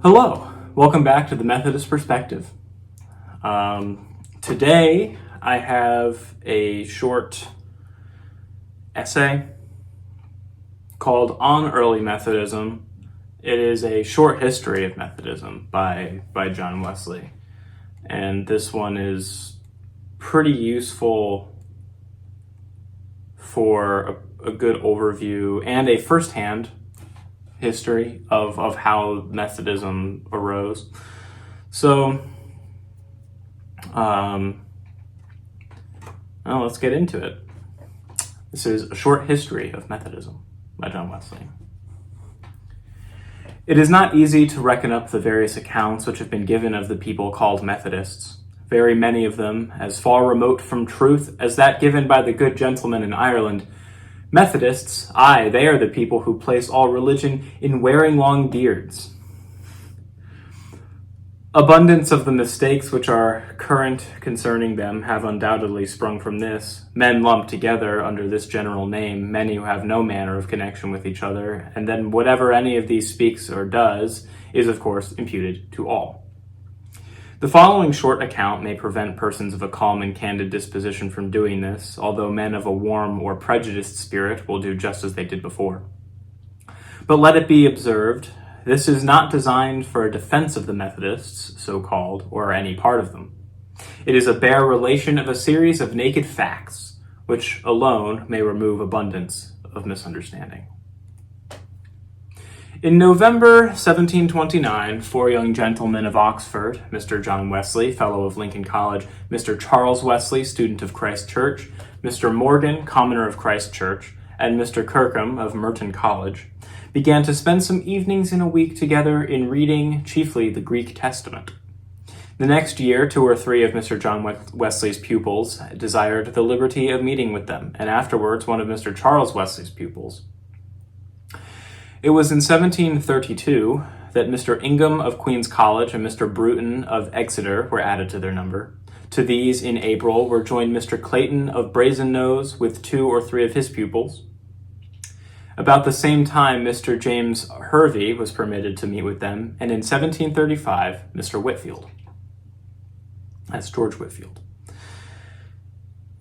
Hello, welcome back to the Methodist Perspective. Today I have a short essay called On Early Methodism. It is a short history of Methodism by John Wesley. And this one is pretty useful for a good overview and a first-hand history of how Methodism arose. So, let's get into it. This is A Short History of Methodism by John Wesley. It is not easy to reckon up the various accounts which have been given of the people called Methodists, very many of them as far remote from truth as that given by the good gentleman in Ireland. Methodists, aye, they are the people who place all religion in wearing long beards. Abundance of the mistakes which are current concerning them have undoubtedly sprung from this. Men lumped together under this general name, many who have no manner of connection with each other, and then whatever any of these speaks or does is of course imputed to all. The following short account may prevent persons of a calm and candid disposition from doing this, although men of a warm or prejudiced spirit will do just as they did before. But let it be observed, this is not designed for a defense of the Methodists, so-called, or any part of them. It is a bare relation of a series of naked facts, which alone may remove abundance of misunderstanding. In November 1729, four young gentlemen of Oxford, Mr. John Wesley, Fellow of Lincoln College, Mr. Charles Wesley, student of Christ Church, Mr. Morgan, commoner of Christ Church, and Mr. Kirkham of Merton College, began to spend some evenings in a week together in reading chiefly the Greek Testament. The next year, two or three of Mr. John Wesley's pupils desired the liberty of meeting with them, and afterwards one of Mr. Charles Wesley's pupils. It was in 1732 that Mr. Ingham of Queen's College and Mr. Bruton of Exeter were added to their number. To these, in April, were joined Mr. Clayton of Brazennose with two or three of his pupils. About the same time, Mr. James Hervey was permitted to meet with them, and in 1735, Mr. Whitfield. That's George Whitfield.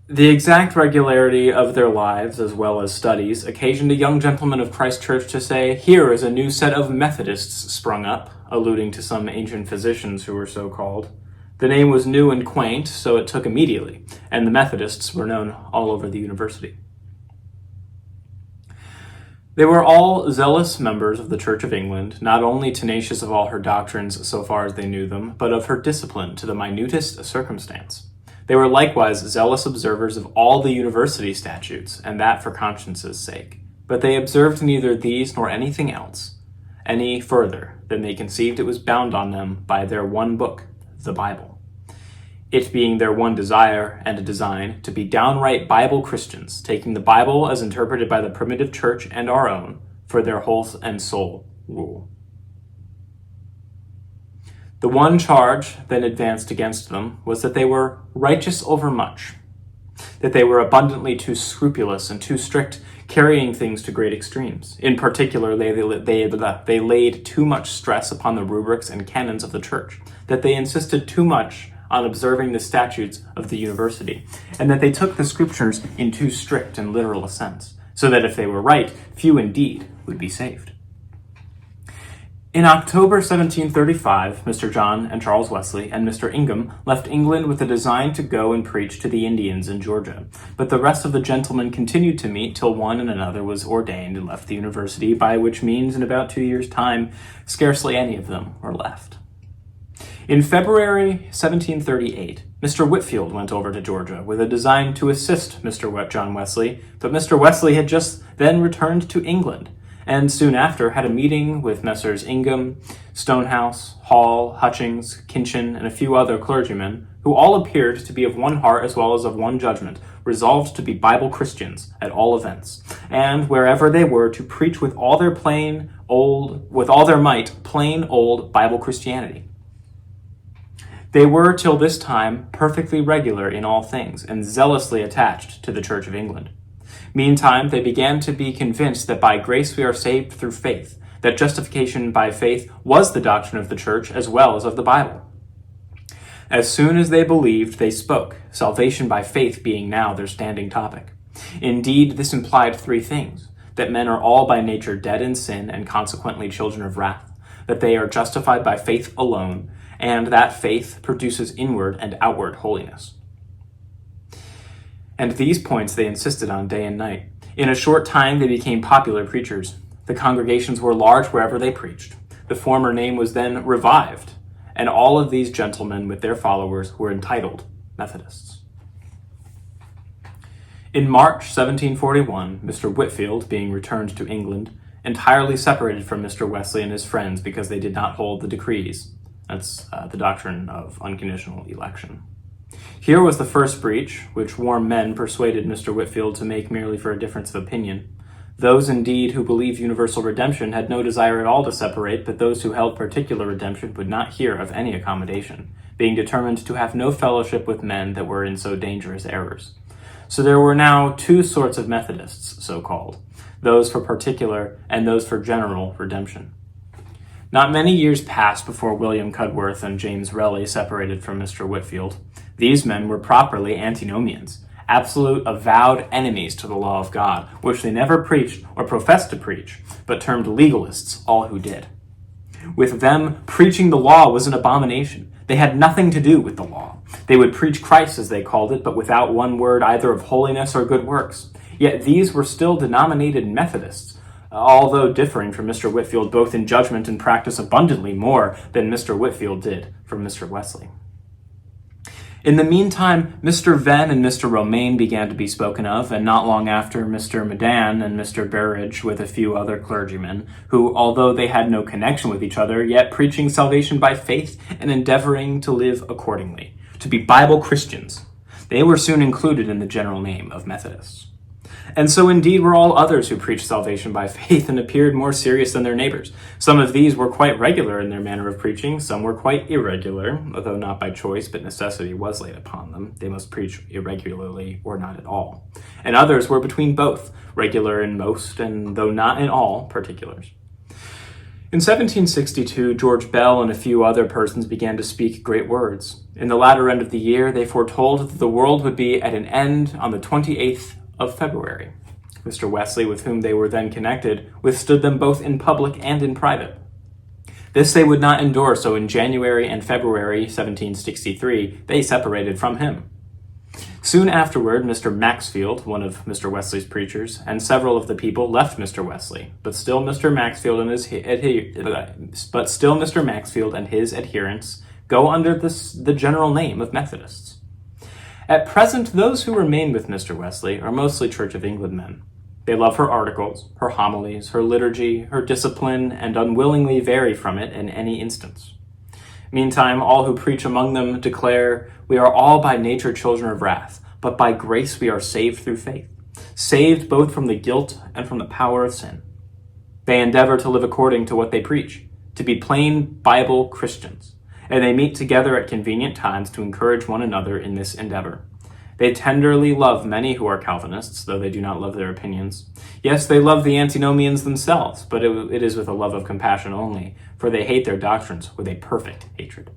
The exact regularity of their lives, as well as studies, occasioned a young gentleman of Christ Church to say, "Here is a new set of Methodists sprung up," alluding to some ancient physicians who were so called. The name was new and quaint, so it took immediately, and the Methodists were known all over the university. They were all zealous members of the Church of England, not only tenacious of all her doctrines so far as they knew them, but of her discipline to the minutest circumstance. They were likewise zealous observers of all the university statutes, and that for conscience's sake. But they observed neither these nor anything else, any further than they conceived it was bound on them by their one book, the Bible. It being their one desire and design to be downright Bible Christians, taking the Bible as interpreted by the primitive church and our own for their whole and sole rule. The one charge then advanced against them was that they were righteous overmuch, that they were abundantly too scrupulous and too strict, carrying things to great extremes. In particular, they laid too much stress upon the rubrics and canons of the church, that they insisted too much on observing the statutes of the university, and that they took the scriptures in too strict and literal a sense, so that if they were right, few indeed would be saved. In October 1735, Mr. John and Charles Wesley and Mr. Ingham left England with a design to go and preach to the Indians in Georgia, but the rest of the gentlemen continued to meet till one and another was ordained and left the university, by which means in about 2 years' time, scarcely any of them were left. In February 1738, Mr. Whitfield went over to Georgia with a design to assist Mr. John Wesley, but Mr. Wesley had just then returned to England, and soon after had a meeting with Messrs. Ingham, Stonehouse, Hall, Hutchings, Kinchin, and a few other clergymen, who all appeared to be of one heart as well as of one judgment, resolved to be Bible Christians at all events, and wherever they were to preach with all their might, plain old Bible Christianity. They were till this time perfectly regular in all things, and zealously attached to the Church of England. Meantime, they began to be convinced that by grace we are saved through faith, that justification by faith was the doctrine of the church as well as of the Bible. As soon as they believed, they spoke, salvation by faith being now their standing topic. Indeed, this implied three things: that men are all by nature dead in sin and consequently children of wrath, that they are justified by faith alone, and that faith produces inward and outward holiness. And these points they insisted on day and night. In a short time they became popular preachers. The congregations were large wherever they preached. The former name was then revived, and all of these gentlemen with their followers were entitled Methodists. In March 1741, Mr. Whitefield, being returned to England, entirely separated from Mr. Wesley and his friends because they did not hold the decrees. That's the doctrine of unconditional election. Here was the first breach, which warm men persuaded Mr. Whitefield to make merely for a difference of opinion. Those, indeed, who believed universal redemption had no desire at all to separate, but those who held particular redemption would not hear of any accommodation, being determined to have no fellowship with men that were in so dangerous errors. So there were now two sorts of Methodists, so-called, those for particular and those for general redemption. Not many years passed before William Cudworth and James Relly separated from Mr. Whitefield. These men were properly antinomians, absolute avowed enemies to the law of God, which they never preached or professed to preach, but termed legalists all who did. With them, preaching the law was an abomination. They had nothing to do with the law. They would preach Christ, as they called it, but without one word either of holiness or good works. Yet these were still denominated Methodists, although differing from Mr. Whitefield both in judgment and practice abundantly more than Mr. Whitefield did from Mr. Wesley. In the meantime, Mr. Venn and Mr. Romaine began to be spoken of, and not long after, Mr. Medan and Mr. Burridge, with a few other clergymen, who, although they had no connection with each other, yet preaching salvation by faith and endeavoring to live accordingly, to be Bible Christians, they were soon included in the general name of Methodists. And so indeed were all others who preached salvation by faith and appeared more serious than their neighbors. Some of these were quite regular in their manner of preaching, some were quite irregular, although not by choice, but necessity was laid upon them. They must preach irregularly or not at all. And others were between both, regular in most and, though not in all, particulars. In 1762, George Bell and a few other persons began to speak great words. In the latter end of the year, they foretold that the world would be at an end on the 28th of February. Mr. Wesley, with whom they were then connected, withstood them both in public and in private. This they would not endure, so in January and February 1763, they separated from him. Soon afterward, Mr. Maxfield, one of Mr. Wesley's preachers, and several of the people left Mr. Wesley, but still Mr. Maxfield and his adherents go under the general name of Methodists. At present, those who remain with Mr. Wesley are mostly Church of England men. They love her articles, her homilies, her liturgy, her discipline, and unwillingly vary from it in any instance. Meantime, all who preach among them declare, "We are all by nature children of wrath, but by grace we are saved through faith, saved both from the guilt and from the power of sin." They endeavor to live according to what they preach, to be plain Bible Christians, and they meet together at convenient times to encourage one another in this endeavor. They tenderly love many who are Calvinists, though they do not love their opinions. Yes, they love the antinomians themselves, but it is with a love of compassion only, for they hate their doctrines with a perfect hatred.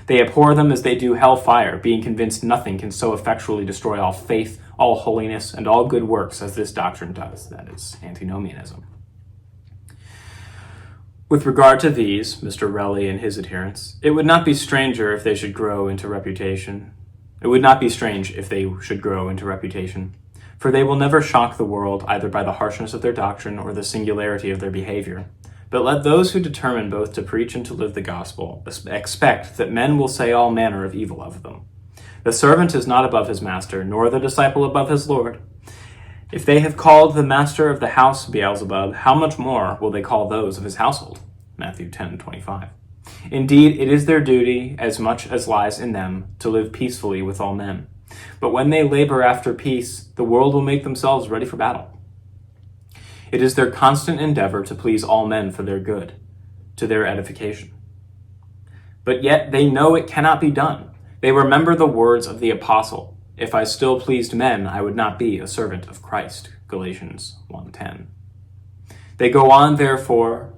They abhor them as they do hellfire, being convinced nothing can so effectually destroy all faith, all holiness, and all good works as this doctrine does, that is, antinomianism. With regard to these, Mr. Relly and his adherents, it would not be stranger if they should grow into reputation. It would not be strange if they should grow into reputation, for they will never shock the world either by the harshness of their doctrine or the singularity of their behavior. But let those who determine both to preach and to live the gospel expect that men will say all manner of evil of them. The servant is not above his master, nor the disciple above his Lord. If they have called the master of the house Beelzebub, how much more will they call those of his household? Matthew 10:25. Indeed, it is their duty, as much as lies in them, to live peacefully with all men. But when they labor after peace, the world will make themselves ready for battle. It is their constant endeavor to please all men for their good, to their edification. But yet they know it cannot be done. They remember the words of the apostle, "If I still pleased men, I would not be a servant of Christ," Galatians 1:10. They go on, therefore,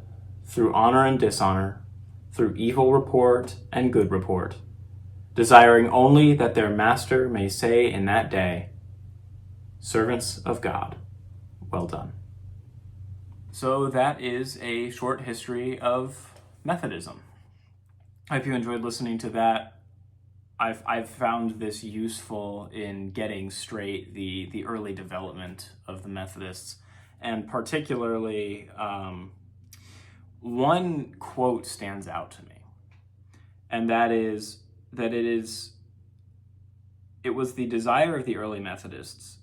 through honor and dishonor, through evil report and good report, desiring only that their master may say in that day, servants of God, well done. So that is a short history of Methodism. I hope you enjoyed listening to that. I've found this useful in getting straight the early development of the Methodists, and particularly one quote stands out to me, and that is that it was the desire of the early Methodists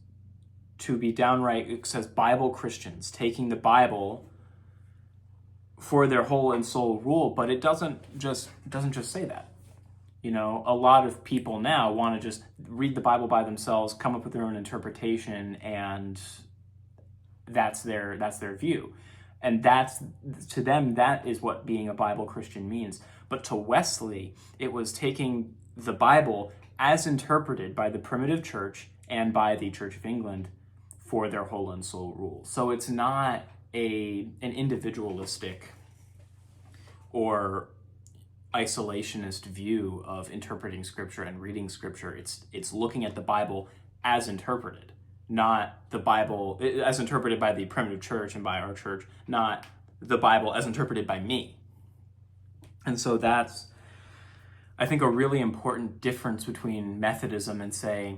to be downright, it says, Bible Christians, taking the Bible for their whole and soul rule, but it doesn't just say that. You know, a lot of people now want to just read the Bible by themselves, come up with their own interpretation, and that's their view. And that's, to them, that is what being a Bible Christian means. But to Wesley, it was taking the Bible as interpreted by the primitive church and by the Church of England for their whole and soul rule. So it's not an individualistic or isolationist view of interpreting Scripture and reading Scripture. It's looking at the Bible as interpreted, not the Bible as interpreted by the primitive church and by our church, not the Bible as interpreted by me. And so that's, I think, a really important difference between Methodism and, say,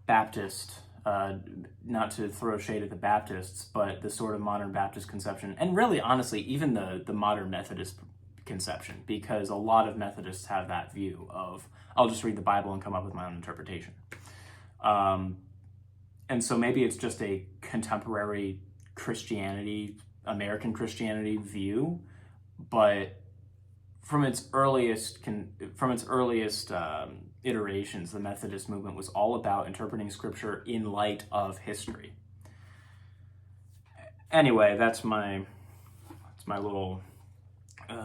Baptist, not to throw shade at the Baptists, but the sort of modern Baptist conception, and really, honestly, even the modern Methodist conception, because a lot of Methodists have that view of, I'll just read the Bible and come up with my own interpretation. And so maybe it's just a contemporary Christianity, American Christianity view, but from its earliest iterations, the Methodist movement was all about interpreting Scripture in light of history. Anyway, that's my little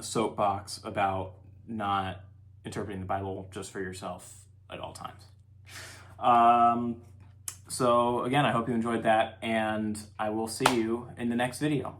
soapbox about not interpreting the Bible just for yourself at all times. So again, I hope you enjoyed that, and I will see you in the next video.